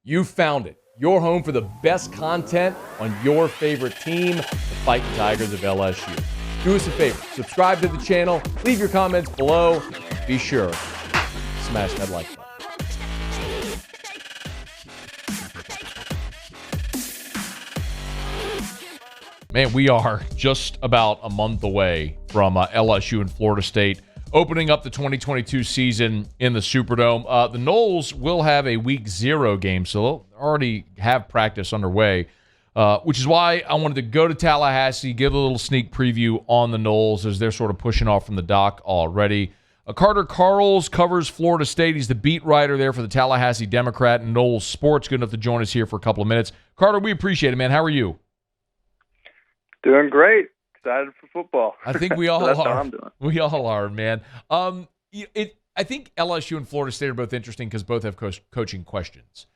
You found it. Your home for the best content on your favorite team, the Fighting Tigers of LSU. Do us a favor. Subscribe to the channel. Leave your comments below. Be sure to smash that like button. Man, we are just about a month away from LSU and Florida State opening up the 2022 season in the Superdome. The Noles will have a Week 0 game, so they'll already have practice underway, which is why I wanted to go to Tallahassee, give a little sneak preview on the Noles as they're sort of pushing off from the dock already. Carter Karels covers Florida State. He's the beat writer there for the Tallahassee Democrat and Noles Sports. Good enough to join us here for a couple of minutes. Carter, we appreciate it, man. How are you? Doing great. Excited for football. I think we all so that's are. How I'm doing. We all are, man. I think LSU and Florida State are both interesting because both have coaching questions.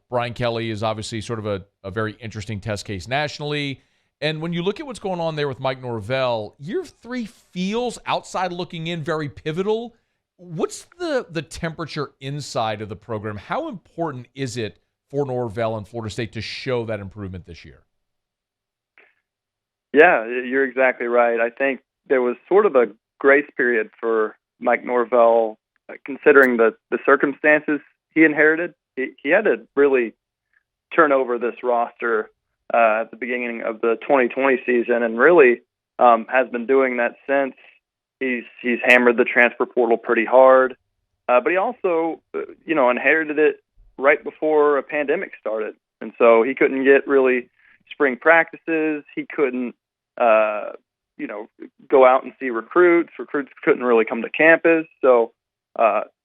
Brian Kelly is obviously sort of a very interesting test case nationally. And when you look at what's going on there with Mike Norvell, year 3 feels, outside looking in, very pivotal. What's the temperature inside of the program? How important is it for Norvell and Florida State to show that improvement this year? Yeah, you're exactly right. I think there was sort of a grace period for Mike Norvell, considering the circumstances he inherited. He had to really turn over this roster at the beginning of the 2020 season, and really has been doing that since. He's hammered the transfer portal pretty hard, but he also, inherited it right before a pandemic started, and so he couldn't get really spring practices. He couldn't, go out and see recruits. Recruits couldn't really come to campus. So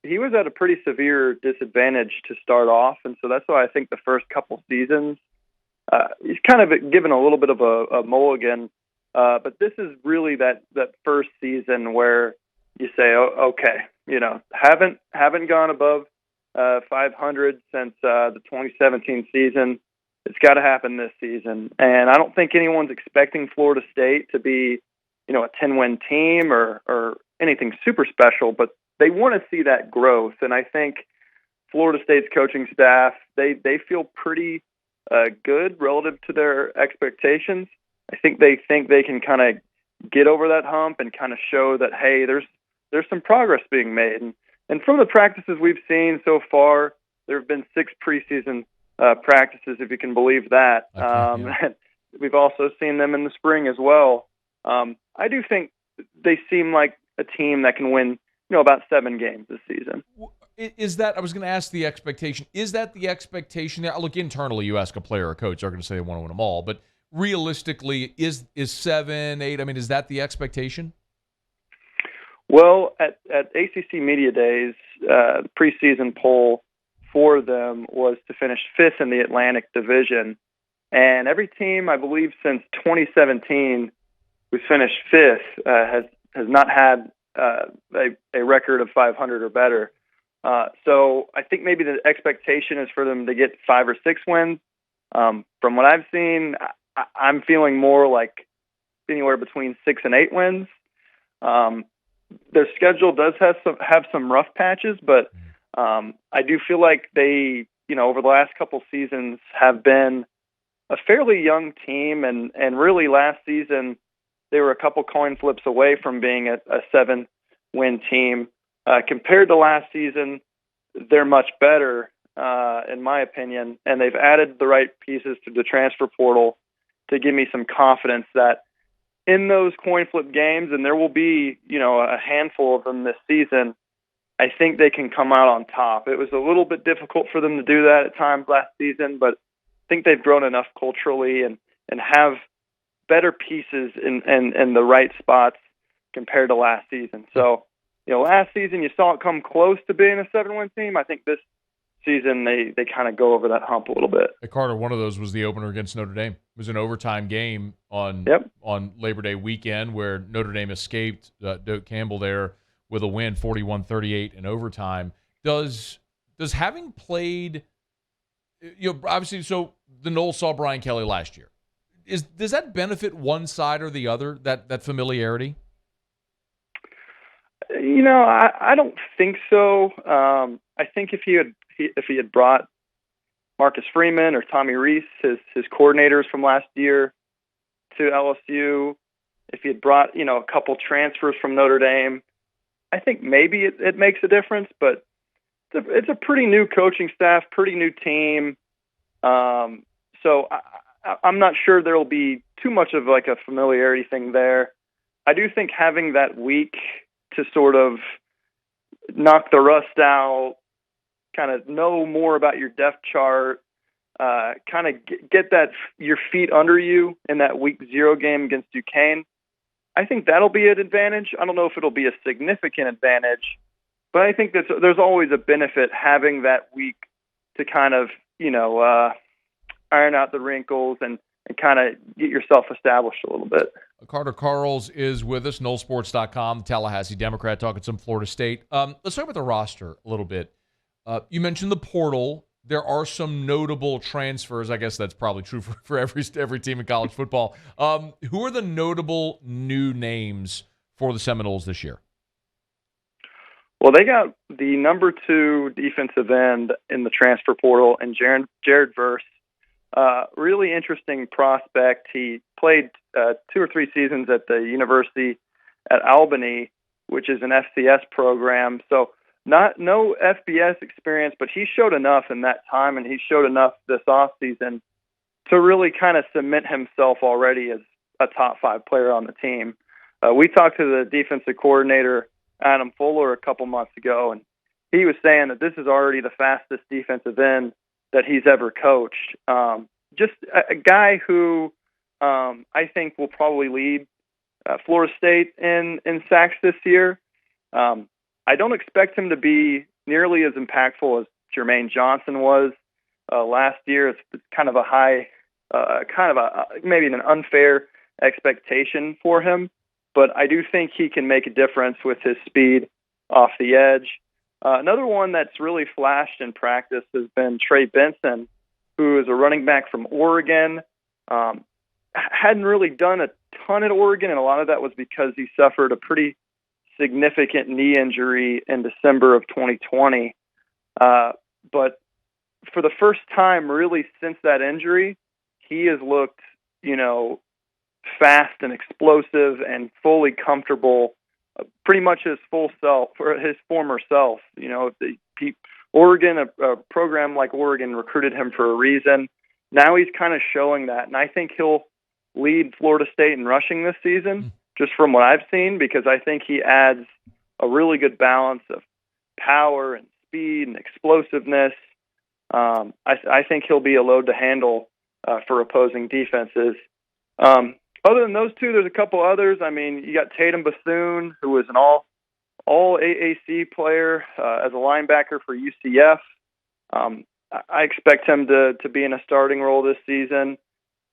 he was at a pretty severe disadvantage to start off. And so that's why I think the first couple seasons, he's kind of given a little bit of a mulligan. But this is really that first season where you say, oh, okay, haven't gone above 500 since the 2017 season. It's got to happen this season. And I don't think anyone's expecting Florida State to be, a 10-win team or anything super special, but they want to see that growth. And I think Florida State's coaching staff, they feel pretty good relative to their expectations. I think they can kind of get over that hump and kind of show that, hey, there's some progress being made. And from the practices we've seen so far, there have been 6 preseason practices, if you can believe that. Yeah. We've also seen them in the spring as well. I do think they seem like a team that can win, about 7 games this season. Is that, I was going to ask the expectation, is that the expectation there? Look, internally, you ask a player or a coach, they're going to say they want to win them all. But realistically, is 7, 8, is that the expectation? Well, at ACC Media Days, the preseason poll for them was to finish 5th in the Atlantic Division. And every team, I believe, since 2017, who's finished 5th has not had a record of 500 or better. So I think maybe the expectation is for them to get 5 or 6 wins. From what I've seen, I'm feeling more like anywhere between 6 and 8 wins. Their schedule does have some rough patches, but I do feel like they, over the last couple seasons have been a fairly young team, and really last season they were a couple coin flips away from being a 7-win team. Compared to last season, they're much better, in my opinion, and they've added the right pieces to the transfer portal to give me some confidence that in those coin flip games, and there will be, a handful of them this season, I think they can come out on top. It was a little bit difficult for them to do that at times last season, but I think they've grown enough culturally and have better pieces in the right spots compared to last season. So, last season you saw it come close to being a 7-win team. I think this season they kind of go over that hump a little bit. Hey, Carter, one of those was the opener against Notre Dame. It was an overtime game on Labor Day weekend where Notre Dame escaped Doak Campbell there with a win, 41-38 in overtime. Does having played, obviously, so the Noles saw Brian Kelly last year. Does that benefit one side or the other, that familiarity? I don't think so. I think if he had brought Marcus Freeman or Tommy Reese, his coordinators from last year, to LSU, if he had brought, a couple transfers from Notre Dame, I think maybe it makes a difference, but it's a pretty new coaching staff, pretty new team. So I'm not sure there will be too much of like a familiarity thing there. I do think having that week to sort of knock the rust out, kind of know more about your depth chart, kind of get your feet under you in that week 0 game against Duquesne. I think that'll be an advantage. I don't know if it'll be a significant advantage, but I think there's always a benefit having that week to kind of, iron out the wrinkles and kind of get yourself established a little bit. Carter Karels is with us, NoleSports.com, Tallahassee Democrat, talking some Florida State. Let's talk about the roster a little bit. You mentioned the portal. There are some notable transfers. I guess that's probably true for every team in college football. Who are the notable new names for the Seminoles this year? Well, they got the number 2 defensive end in the transfer portal, and Jared Verse. Really interesting prospect. He played 2 or 3 seasons at the University at Albany, which is an FCS program. So no FBS experience, but he showed enough in that time, and he showed enough this offseason to really kind of cement himself already as a top 5 player on the team. We talked to the defensive coordinator, Adam Fuller, a couple months ago, and he was saying that this is already the fastest defensive end that he's ever coached. Just a guy who I think will probably lead Florida State in sacks this year. I don't expect him to be nearly as impactful as Jermaine Johnson was last year. It's kind of a high, maybe an unfair expectation for him, but I do think he can make a difference with his speed off the edge. Another one that's really flashed in practice has been Trey Benson, who is a running back from Oregon. Hadn't really done a ton at Oregon, and a lot of that was because he suffered a pretty significant knee injury in December of 2020. But for the first time really since that injury, he has looked, fast and explosive and fully comfortable, pretty much his full self, or his former self. Oregon, a program like Oregon, recruited him for a reason. Now he's kind of showing that, and I think he'll lead Florida State in rushing this season, just from what I've seen, because I think he adds a really good balance of power and speed and explosiveness. I think he'll be a load to handle for opposing defenses. Other than those two, there's a couple others. I mean, you got Tatum Bethune, who was an all AAC player as a linebacker for UCF. I expect him to be in a starting role this season.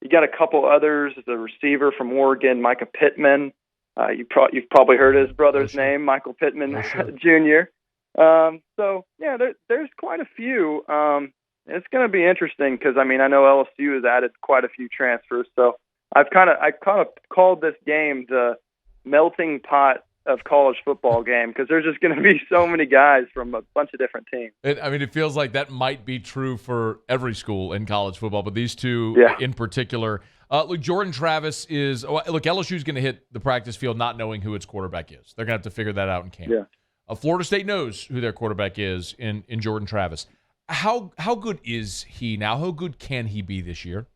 You got a couple others. The receiver from Oregon, Micah Pittman. You've probably heard his brother's name, Michael Pittman Jr. So yeah, there's quite a few. It's going to be interesting because I know LSU has added quite a few transfers. So I kind of called this game the melting pot of college football game, because there's just going to be so many guys from a bunch of different teams. It feels like that might be true for every school in college football, but these two in particular. Look, Jordan Travis LSU's going to hit the practice field not knowing who its quarterback is. They're going to have to figure that out in camp. Yeah. Florida State knows who their quarterback is in Jordan Travis. How good is he now? How good can he be this year?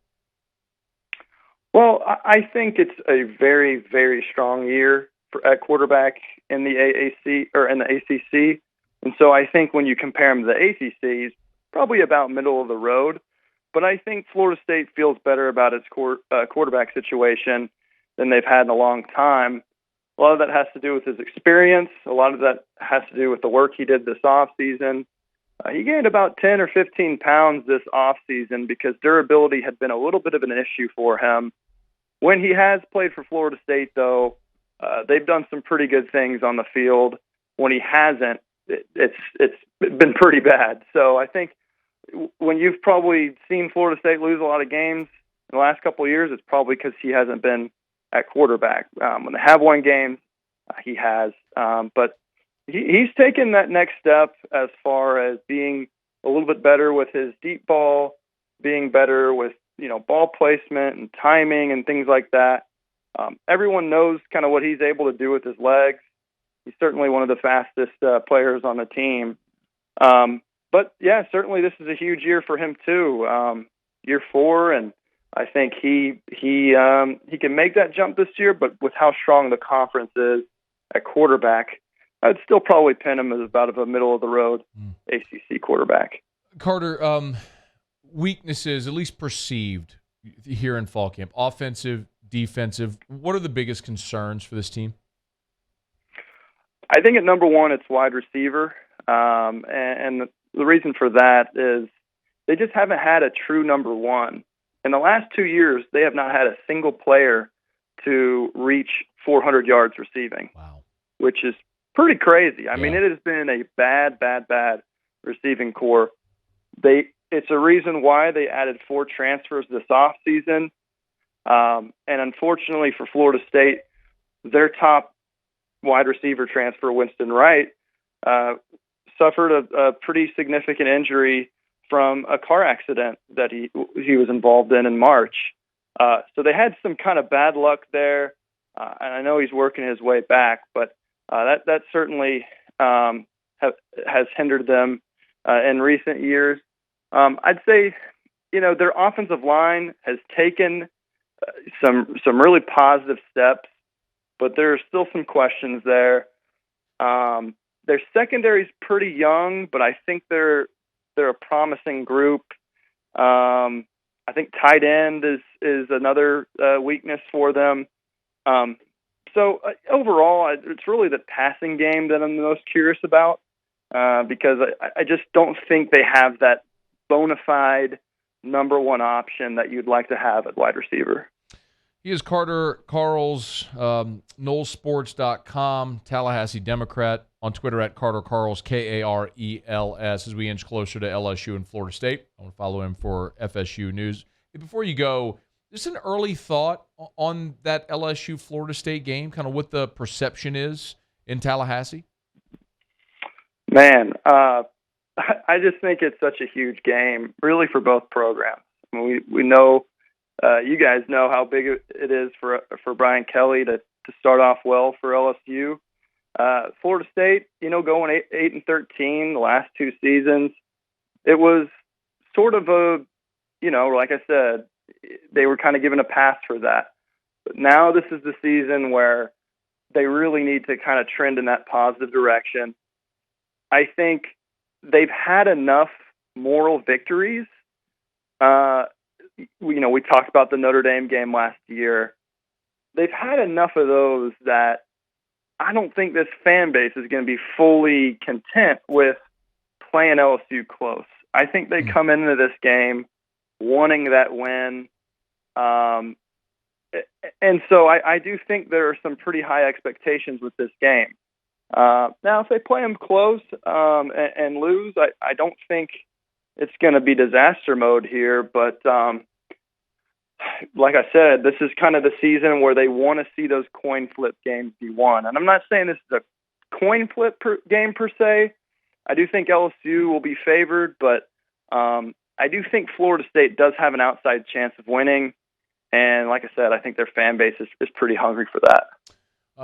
Well, I think it's a very, very strong year at quarterback in the AAC or in the ACC. And so I think when you compare him to the ACC, he's probably about middle of the road. But I think Florida State feels better about its quarterback situation than they've had in a long time. A lot of that has to do with his experience. A lot of that has to do with the work he did this offseason. He gained about 10 or 15 pounds this offseason because durability had been a little bit of an issue for him. When he has played for Florida State, though, they've done some pretty good things on the field. When he hasn't, it's been pretty bad. So I think when you've probably seen Florida State lose a lot of games in the last couple of years, it's probably because he hasn't been at quarterback. When they have won games, he has. But he's taken that next step as far as being a little bit better with his deep ball, being better with, ball placement and timing and things like that. Everyone knows kind of what he's able to do with his legs. He's certainly one of the fastest players on the team. But yeah, certainly this is a huge year for him too. Year 4, and I think he can make that jump this year. But with how strong the conference is at quarterback, I'd still probably pin him as about a middle of the road ACC quarterback. Carter, weaknesses, at least perceived, here in fall camp, offensive, defensive. What are the biggest concerns for this team? I think at number 1, it's wide receiver. And the reason for that is they just haven't had a true number 1. In the last 2 years, they have not had a single player to reach 400 yards receiving. Wow. Which is pretty crazy. I mean, it has been a bad receiving core. It's a reason why they added 4 transfers this offseason. And unfortunately for Florida State, their top wide receiver transfer, Winston Wright, suffered a pretty significant injury from a car accident that he was involved in March. So they had some kind of bad luck there. And I know he's working his way back, but that certainly has hindered them in recent years. I'd say, their offensive line has taken some really positive steps, but there are still some questions there. Their secondary is pretty young, but I think they're a promising group. I think tight end is another weakness for them. So overall, it's really the passing game that I'm the most curious about because I just don't think they have that bona fide number 1 option that you'd like to have at wide receiver. He is Carter Karels, NolesSports.com, Tallahassee Democrat, on Twitter at Carter Karels, Karels, as we inch closer to LSU and Florida State. I want to follow him for FSU news. Before you go, just an early thought on that LSU-Florida State game, kind of what the perception is in Tallahassee? Man, I just think it's such a huge game, really, for both programs. I mean, we know, you guys know how big it is for Brian Kelly to start off well for LSU. Florida State, going 8-13 the last 2 seasons, it was sort of a, like I said, they were kind of given a pass for that. But now this is the season where they really need to kind of trend in that positive direction. I think they've had enough moral victories. We talked about the Notre Dame game last year. They've had enough of those that I don't think this fan base is going to be fully content with playing LSU close. I think they come into this game wanting that win. And so I do think there are some pretty high expectations with this game. Now, if they play them close and lose, I don't think it's going to be disaster mode here. But like I said, this is kind of the season where they want to see those coin flip games be won. And I'm not saying this is a coin flip game per se. I do think LSU will be favored, but I do think Florida State does have an outside chance of winning. And like I said, I think their fan base is pretty hungry for that.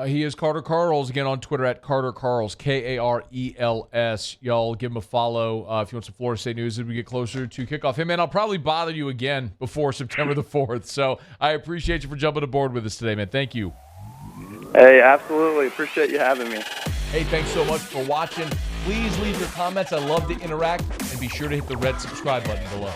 He is Carter Karels, again on Twitter at Carter Karels, Karels. Y'all give him a follow if you want some Florida State news as we get closer to kickoff. Hey, man, I'll probably bother you again before September the 4th. So I appreciate you for jumping aboard with us today, man. Thank you. Hey, absolutely. Appreciate you having me. Hey, thanks so much for watching. Please leave your comments. I love to interact. And be sure to hit the red subscribe button below.